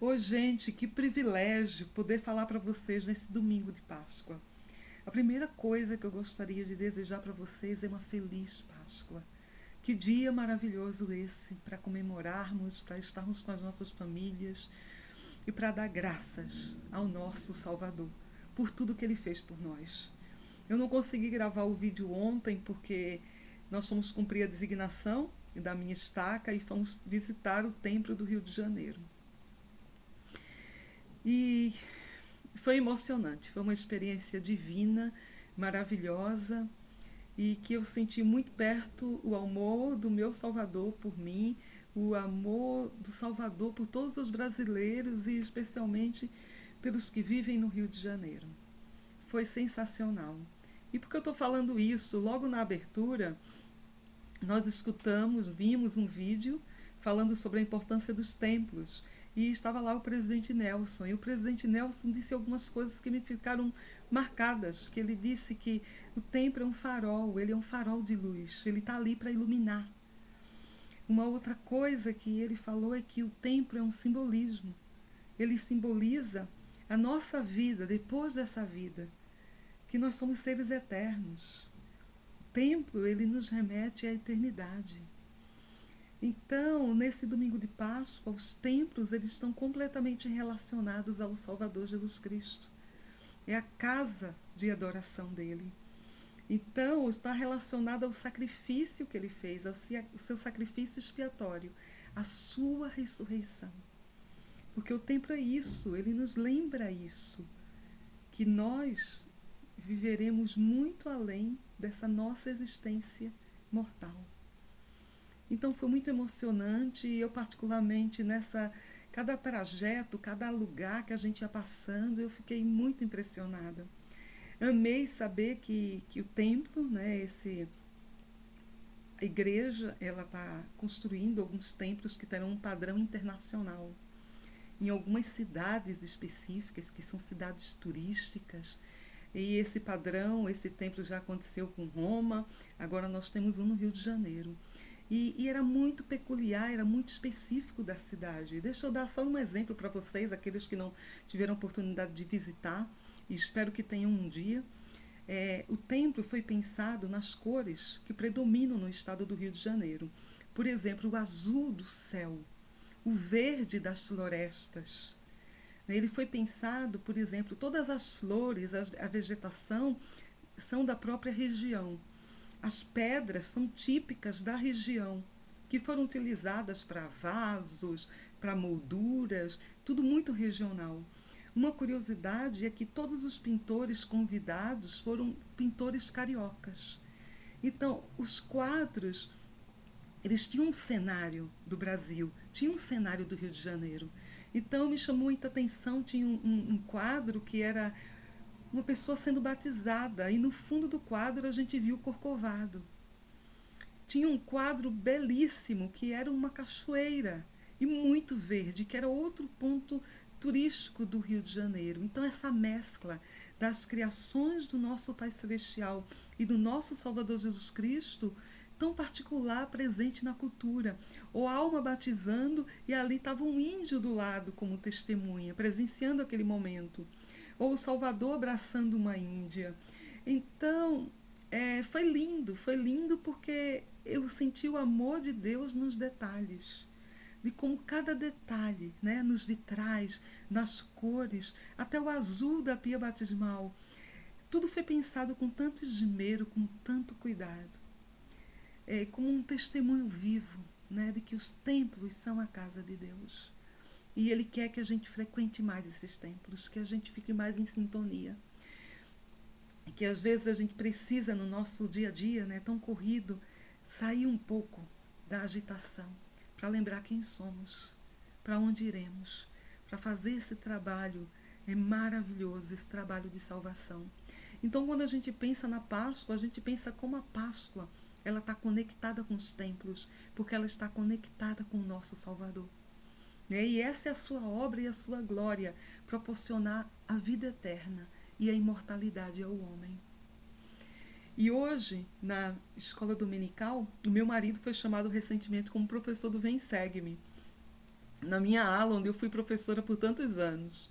Ô, gente, que privilégio poder falar para vocês nesse domingo de Páscoa. A primeira coisa que eu gostaria de desejar para vocês é uma feliz Páscoa. Que dia maravilhoso esse para comemorarmos, para estarmos com as nossas famílias e para dar graças ao nosso Salvador por tudo que ele fez por nós. Eu não consegui gravar o vídeo ontem porque nós fomos cumprir a designação da minha estaca e fomos visitar o templo do Rio de Janeiro. E foi emocionante, foi uma experiência divina, maravilhosa, e que eu senti muito perto o amor do meu Salvador por mim, o amor do Salvador por todos os brasileiros e especialmente pelos que vivem no Rio de Janeiro. Foi sensacional. E por que eu estou falando isso? Logo na abertura, nós vimos um vídeo falando sobre a importância dos templos. E estava lá o presidente Nelson. E o presidente Nelson disse algumas coisas que me ficaram marcadas. Que ele disse que o templo é um farol, ele é um farol de luz. Ele está ali para iluminar. Uma outra coisa que ele falou é que o templo é um simbolismo. Ele simboliza a nossa vida depois dessa vida. Que nós somos seres eternos. O templo, ele nos remete à eternidade. Então, nesse domingo de Páscoa, os templos eles estão completamente relacionados ao Salvador Jesus Cristo. É a casa de adoração dele. Então, está relacionado ao sacrifício que ele fez, ao seu sacrifício expiatório, à sua ressurreição. Porque o templo é isso, ele nos lembra isso, que nós viveremos muito além dessa nossa existência mortal. Então foi muito emocionante e eu particularmente cada trajeto, cada lugar que a gente ia passando, eu fiquei muito impressionada. Amei saber que o templo, né, a igreja, ela está construindo alguns templos que terão um padrão internacional. Em algumas cidades específicas, que são cidades turísticas, e esse padrão, esse templo já aconteceu com Roma, agora nós temos um no Rio de Janeiro. E era muito peculiar, era muito específico da cidade. Deixa eu dar só um exemplo para vocês, aqueles que não tiveram oportunidade de visitar, e espero que tenham um dia. O templo foi pensado nas cores que predominam no estado do Rio de Janeiro. Por exemplo, o azul do céu, o verde das florestas. Ele foi pensado, por exemplo, todas as flores, a vegetação são da própria região. As pedras são típicas da região, que foram utilizadas para vasos, para molduras, tudo muito regional. Uma curiosidade é que todos os pintores convidados foram pintores cariocas. Então, os quadros, eles tinham um cenário do Brasil, tinham um cenário do Rio de Janeiro. Então, me chamou muita atenção, tinha um quadro que era uma pessoa sendo batizada e no fundo do quadro a gente viu o Corcovado. Tinha um quadro belíssimo que era uma cachoeira e muito verde, que era outro ponto turístico do Rio de Janeiro. Então essa mescla das criações do nosso Pai Celestial e do nosso Salvador Jesus Cristo, tão particular, presente na cultura. Ou a alma batizando e ali estava um índio do lado como testemunha, presenciando aquele momento. Ou o Salvador abraçando uma índia. Então, foi lindo porque eu senti o amor de Deus nos detalhes. De como cada detalhe, né, nos vitrais, nas cores, até o azul da pia batismal, tudo foi pensado com tanto esmero, com tanto cuidado. Como um testemunho vivo, né, de que os templos são a casa de Deus. E Ele quer que a gente frequente mais esses templos, que a gente fique mais em sintonia. Que às vezes a gente precisa no nosso dia a dia, né, tão corrido, sair um pouco da agitação, para lembrar quem somos, para onde iremos, para fazer esse trabalho maravilhoso, esse trabalho de salvação. Então, quando a gente pensa na Páscoa, a gente pensa como a Páscoa ela está conectada com os templos, porque ela está conectada com o nosso Salvador. E essa é a sua obra e a sua glória, proporcionar a vida eterna e a imortalidade ao homem. E hoje, na escola dominical, o meu marido foi chamado recentemente como professor do Vem Segue-me. na minha aula, onde eu fui professora por tantos anos.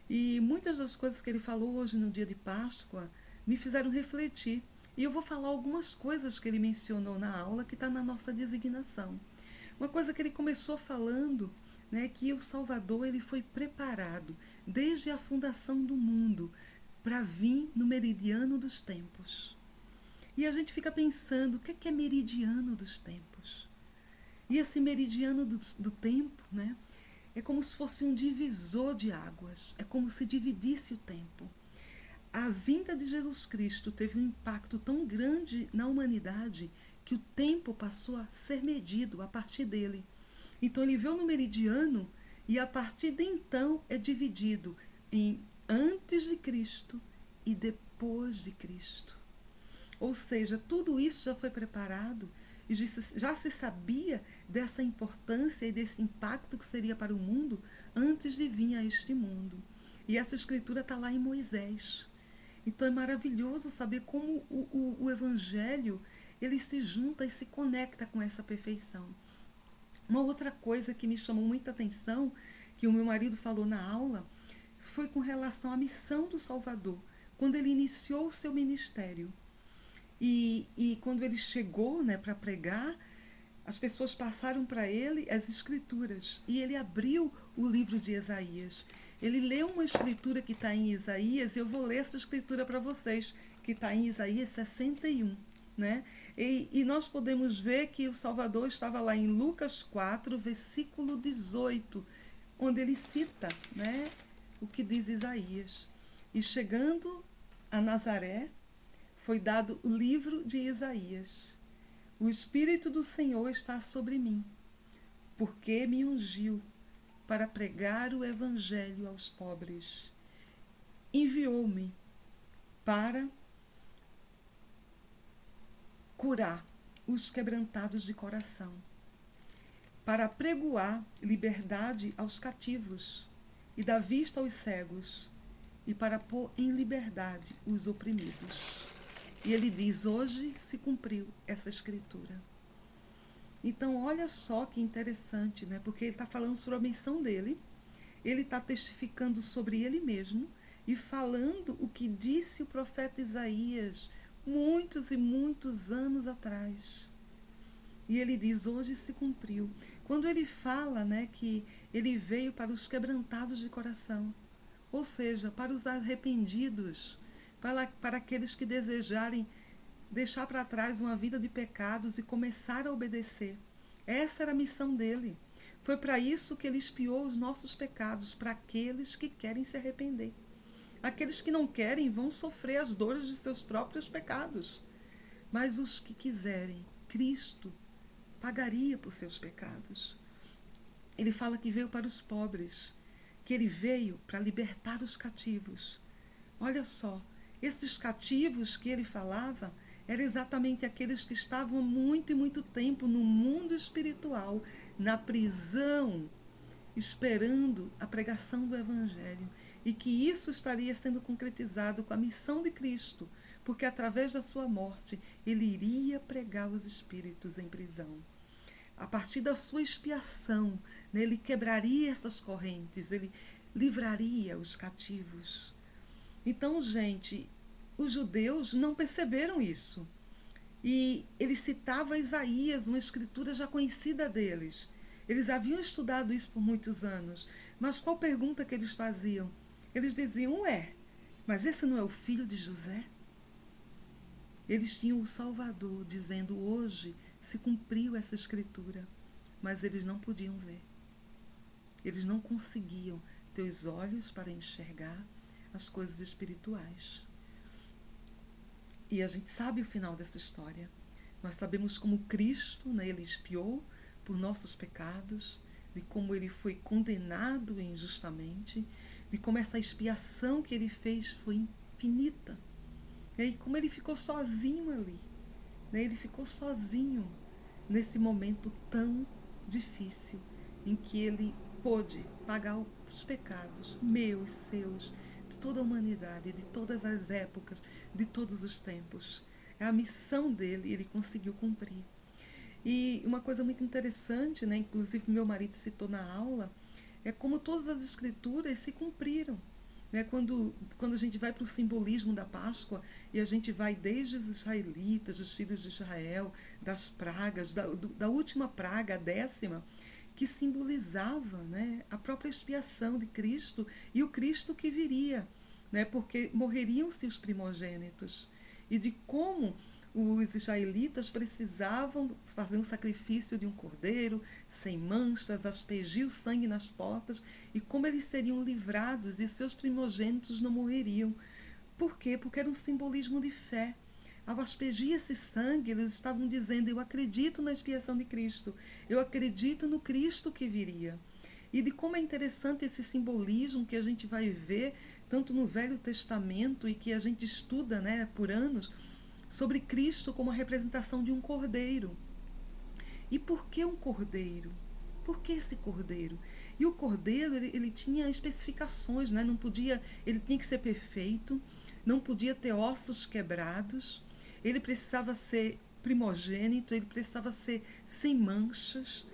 E muitas das coisas que ele falou hoje no dia de Páscoa me fizeram refletir. E eu vou falar algumas coisas que ele mencionou na aula que está na nossa designação. Uma coisa que ele começou falando, né, que o Salvador ele foi preparado desde a fundação do mundo para vir no meridiano dos tempos. E a gente fica pensando, o que é meridiano dos tempos? E esse meridiano do tempo, né, é como se fosse um divisor de águas, é como se dividisse o tempo. A vinda de Jesus Cristo teve um impacto tão grande na humanidade que o tempo passou a ser medido a partir dele. Então ele veio no meridiano e a partir de então é dividido em antes de Cristo e depois de Cristo. Ou seja, tudo isso já foi preparado e já se sabia dessa importância e desse impacto que seria para o mundo antes de vir a este mundo. E essa escritura está lá em Moisés. Então é maravilhoso saber como o Evangelho ele se junta e se conecta com essa perfeição. Uma outra coisa que me chamou muita atenção, que o meu marido falou na aula, foi com relação à missão do Salvador, quando ele iniciou o seu ministério. E quando ele chegou, né, para pregar, as pessoas passaram para ele as escrituras e ele abriu o livro de Isaías. Ele leu uma escritura que está em Isaías e eu vou ler essa escritura para vocês, que está em Isaías 61. Né? E nós podemos ver que o Salvador estava lá em Lucas 4, versículo 18, onde ele cita, né, o que diz Isaías. E chegando a Nazaré, foi dado o livro de Isaías. O Espírito do Senhor está sobre mim, porque me ungiu para pregar o Evangelho aos pobres. Enviou-me para curar os quebrantados de coração, para pregoar liberdade aos cativos e dar vista aos cegos, e para pôr em liberdade os oprimidos. E ele diz, hoje se cumpriu essa escritura. Então, olha só que interessante, né? Porque ele está falando sobre a missão dele, ele está testificando sobre ele mesmo e falando o que disse o profeta Isaías muitos e muitos anos atrás. E ele diz, hoje se cumpriu. Quando ele fala, né, que ele veio para os quebrantados de coração, ou seja, para os arrependidos, para aqueles que desejarem deixar para trás uma vida de pecados e começar a obedecer. Essa era a missão dele. Foi para isso que ele expiou os nossos pecados, para aqueles que querem se arrepender. Aqueles que não querem vão sofrer as dores de seus próprios pecados. Mas os que quiserem, Cristo pagaria por seus pecados. Ele fala que veio para os pobres, que ele veio para libertar os cativos. Olha só, esses cativos que ele falava eram exatamente aqueles que estavam muito e muito tempo no mundo espiritual, na prisão, esperando a pregação do Evangelho. E que isso estaria sendo concretizado com a missão de Cristo, porque através da sua morte ele iria pregar os espíritos em prisão. A partir da sua expiação, né, ele quebraria essas correntes, ele livraria os cativos. Então, gente, os judeus não perceberam isso. E ele citava Isaías, uma escritura já conhecida deles. Eles haviam estudado isso por muitos anos. Mas qual pergunta que eles faziam? Eles diziam, mas esse não é o filho de José? Eles tinham o Salvador dizendo, hoje se cumpriu essa escritura. Mas eles não podiam ver. Eles não conseguiam ter os olhos para enxergar as coisas espirituais. E a gente sabe o final dessa história. Nós sabemos como Cristo, né, ele expiou por nossos pecados, de como ele foi condenado injustamente, de como essa expiação que ele fez foi infinita. E como ele ficou sozinho ali. Né, ele ficou sozinho nesse momento tão difícil em que ele pôde pagar os pecados meus, seus, de toda a humanidade, de todas as épocas, de todos os tempos. É a missão dele, ele conseguiu cumprir. E uma coisa muito interessante, né, inclusive meu marido citou na aula, é como todas as escrituras se cumpriram. Né? Quando a gente vai para o simbolismo da Páscoa e a gente vai desde os israelitas, os filhos de Israel, das pragas, da última praga, a 10ª, que simbolizava, né, a própria expiação de Cristo e o Cristo que viria, né, porque morreriam-se os primogênitos. E de como os israelitas precisavam fazer um sacrifício de um cordeiro sem manchas, aspergir o sangue nas portas, e como eles seriam livrados e os seus primogênitos não morreriam. Por quê? Porque era um simbolismo de fé. Ao aspergir esse sangue, eles estavam dizendo: eu acredito na expiação de Cristo, eu acredito no Cristo que viria. E de como é interessante esse simbolismo que a gente vai ver tanto no Velho Testamento e que a gente estuda, né, por anos, sobre Cristo como a representação de um cordeiro. E por que um cordeiro? Por que esse cordeiro? E o cordeiro, ele tinha especificações, né? Não podia, ele tinha que ser perfeito, não podia ter ossos quebrados, ele precisava ser primogênito, ele precisava ser sem manchas.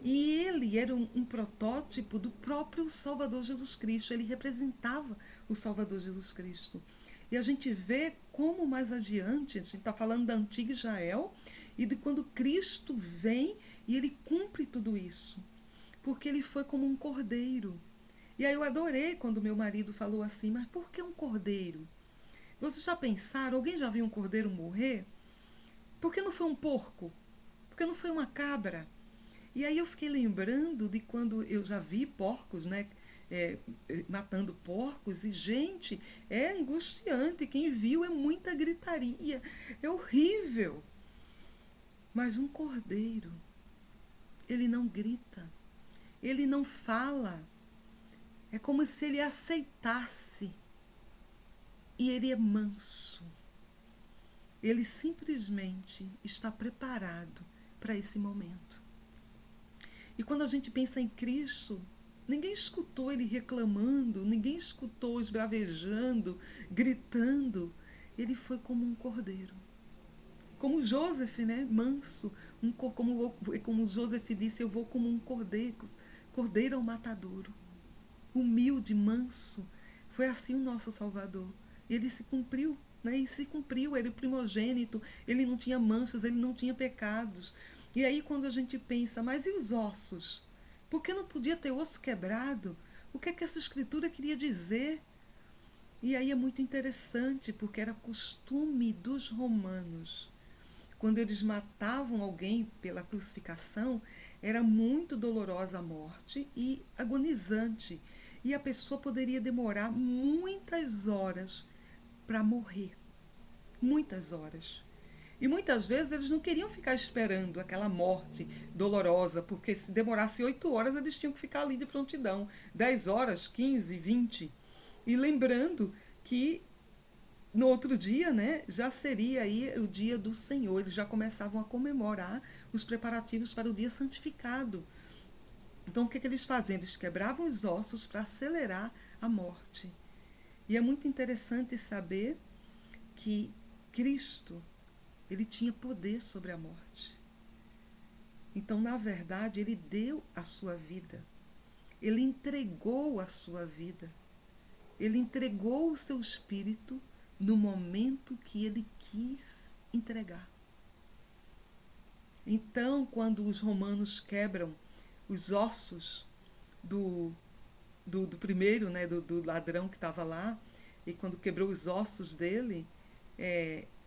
E ele era um protótipo do próprio Salvador Jesus Cristo, ele representava o Salvador Jesus Cristo. E a gente vê como mais adiante, a gente está falando da antiga Israel, e de quando Cristo vem e ele cumpre tudo isso. Porque ele foi como um cordeiro. E aí eu adorei quando meu marido falou assim: mas por que um cordeiro? Vocês já pensaram, alguém já viu um cordeiro morrer? Por que não foi um porco? Por que não foi uma cabra? E aí eu fiquei lembrando de quando eu já vi porcos, né? Matando porcos, e gente, é angustiante. Quem viu é muita gritaria, é horrível. Mas um cordeiro, ele não grita, ele não fala, é como se ele aceitasse. E ele é manso, ele simplesmente está preparado para esse momento. E quando a gente pensa em Cristo, ninguém escutou ele reclamando, ninguém escutou esbravejando, gritando. Ele foi como um cordeiro. Como Joseph, né? Manso. Como Joseph disse, eu vou como um cordeiro, cordeiro ao matadouro. Humilde, manso. Foi assim o nosso Salvador. Ele se cumpriu, né? E se cumpriu, ele é o primogênito, ele não tinha manchas, ele não tinha pecados. E aí quando a gente pensa, mas e os ossos? Por que não podia ter osso quebrado? O que é que essa escritura queria dizer? E aí é muito interessante, porque era costume dos romanos. Quando eles matavam alguém pela crucificação, era muito dolorosa a morte e agonizante. E a pessoa poderia demorar muitas horas para morrer. Muitas horas. E muitas vezes eles não queriam ficar esperando aquela morte dolorosa, porque se demorasse 8 horas eles tinham que ficar ali de prontidão. 10 horas, 15, 20. E lembrando que no outro dia, né, já seria aí o dia do Senhor. Eles já começavam a comemorar os preparativos para o dia santificado. Então o que, que eles faziam? Eles quebravam os ossos para acelerar a morte. E é muito interessante saber que Cristo, ele tinha poder sobre a morte. Então, na verdade, ele deu a sua vida. Ele entregou a sua vida. Ele entregou o seu espírito no momento que ele quis entregar. Então, quando os romanos quebram os ossos do primeiro, né, do ladrão que estava lá, e quando quebrou os ossos dele,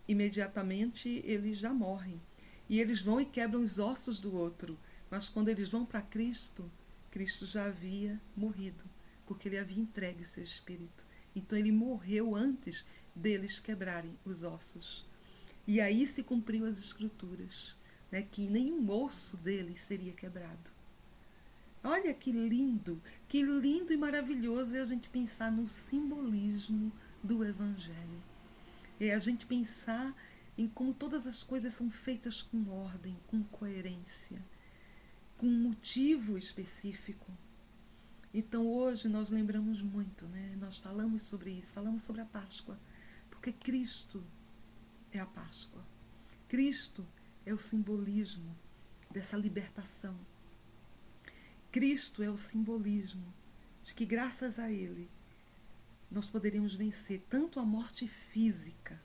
imediatamente eles já morrem. E eles vão e quebram os ossos do outro. Mas quando eles vão para Cristo, Cristo já havia morrido, porque ele havia entregue o seu espírito. Então ele morreu antes deles quebrarem os ossos. E aí se cumpriu as escrituras, né, que nenhum osso deles seria quebrado. Olha que lindo e maravilhoso é a gente pensar no simbolismo do Evangelho. É a gente pensar em como todas as coisas são feitas com ordem, com coerência, com um motivo específico. Então hoje nós lembramos muito, né? Nós falamos sobre isso, falamos sobre a Páscoa, porque Cristo é a Páscoa. Cristo é o simbolismo dessa libertação. Cristo é o simbolismo de que, graças a Ele, nós poderemos vencer tanto a morte física,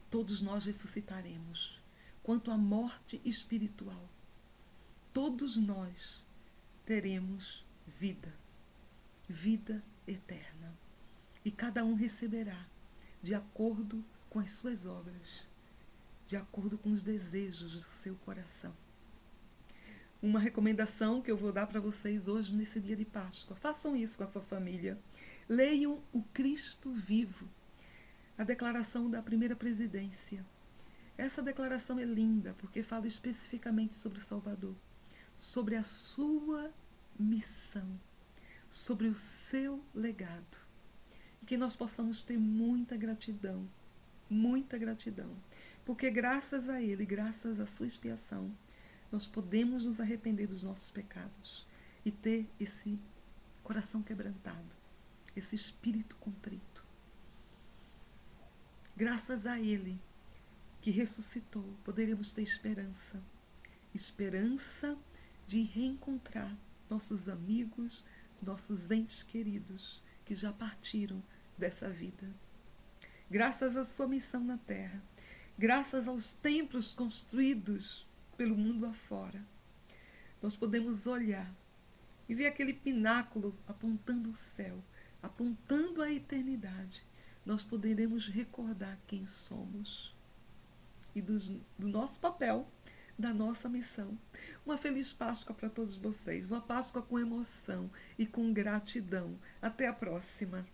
todos nós ressuscitaremos, quanto a morte espiritual. Todos nós teremos vida, vida eterna. E cada um receberá de acordo com as suas obras, de acordo com os desejos do seu coração. Uma recomendação que eu vou dar para vocês hoje, nesse dia de Páscoa: façam isso com a sua família. Leiam o Cristo Vivo, a declaração da primeira presidência. Essa declaração é linda porque fala especificamente sobre o Salvador, sobre a sua missão, sobre o seu legado. E que nós possamos ter muita gratidão, porque graças a Ele, graças à sua expiação, nós podemos nos arrepender dos nossos pecados e ter esse coração quebrantado, esse espírito contrito. Graças a Ele, que ressuscitou, poderemos ter esperança. Esperança de reencontrar nossos amigos, nossos entes queridos que já partiram dessa vida. Graças à sua missão na terra, graças aos templos construídos pelo mundo afora, nós podemos olhar e ver aquele pináculo apontando o céu, apontando a eternidade. Nós poderemos recordar quem somos e do nosso papel, da nossa missão. Uma feliz Páscoa para todos vocês, uma Páscoa com emoção e com gratidão. Até a próxima!